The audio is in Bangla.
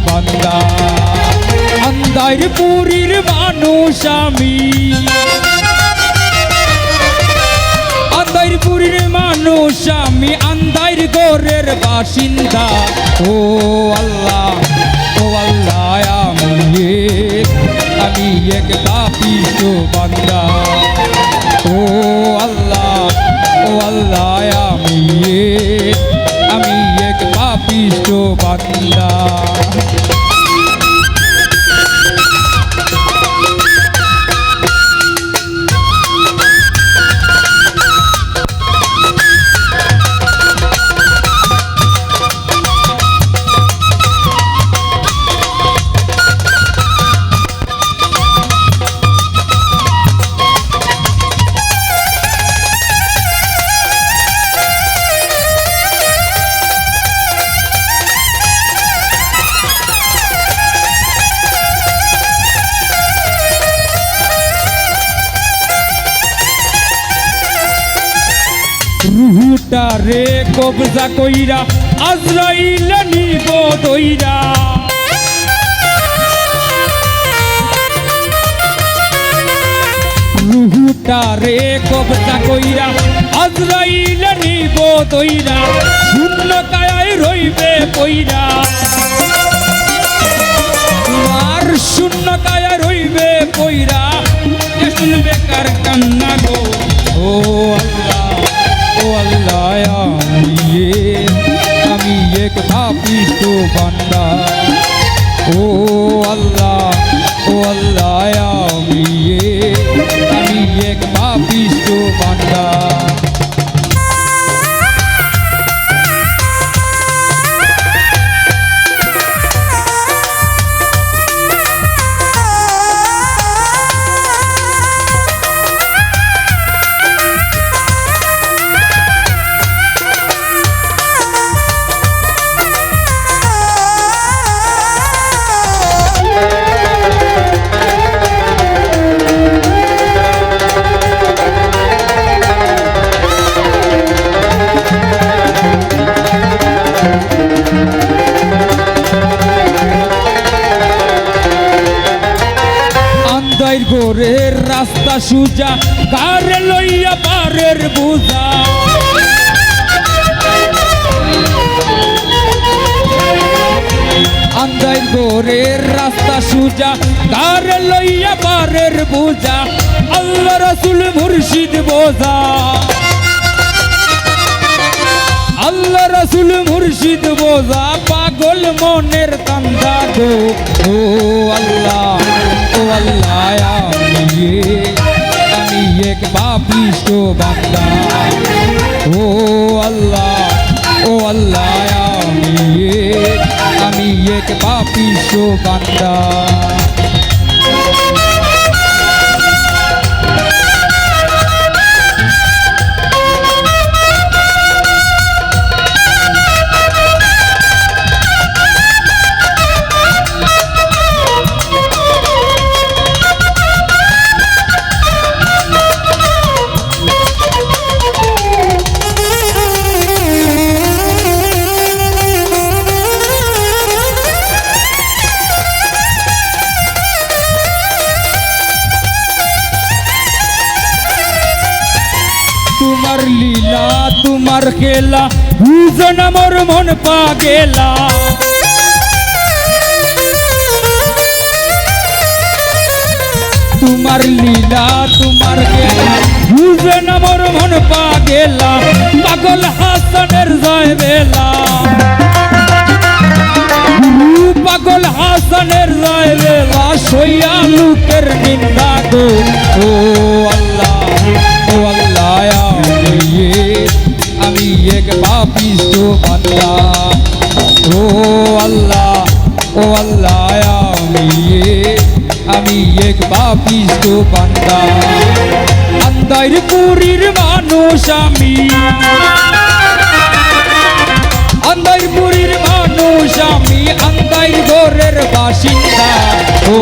বান্দা আন্দাইরপুরীর মানুষ আমি আন্দাইরপুরীর মানুষ আমি আন্দাইর গোরের বাসিন্দা ও আল্লাহ আমি এক পাপিষ্ঠ বান্দা ও আল্লাহ আমি এক পাপিষ্ঠ বান্দা রুহুটারে কবজা কইরা আজরাইল নিব দইরা রুহুটারে কবজা কইরা আজরাইল নিব দইরা শূন্য কায়ায় রইবে কইরা তোমার শূন্য কায়ায় রইবে কইরা শুনবে কার কান্না গো ও আল্লাহ আমি এক পাপিষ্ঠ বান্দা ও আল্লাহ আমি এক পাপিষ্ঠ বান্দা গোরের রাস্তা সুজা কারে লইয়া পারের বুঝা আন্দাই গোরের রাস্তা সুজা কারে লইয়া পারের বুঝা আল্লাহ রাসূল মুর্শিদ বোঝা আল্লাহ রাসূল মুর্শিদ বোঝা পাগল মনের তান্দা গো ও আল্লাহ আমি এক পাপিষ্ঠ বান্দা ও আল্লাহ আমি এক পাপিষ্ঠ বান্দা তোমার লীলা তোমার খেলা বুঝন মোর মন পা গেলা তোমার লীলা তোমার খেলা বুঝন মোর মন পা গেলা পাগল হাসানের জয় বেলা পাগল হাসানের জয় বেলা সইয়া লোকের নিন্দা গো ও আল্লাহ আমি এক পাপিষ্ঠ বান্দা ও আল্লাহ আমি এক পাপিষ্ঠ বান্দা আন্দাইরপুরীর মানুষ আমি আন্দাইরপুরীর মানুষ আমি আন্দাইর ঘরের বাসিন্দা ও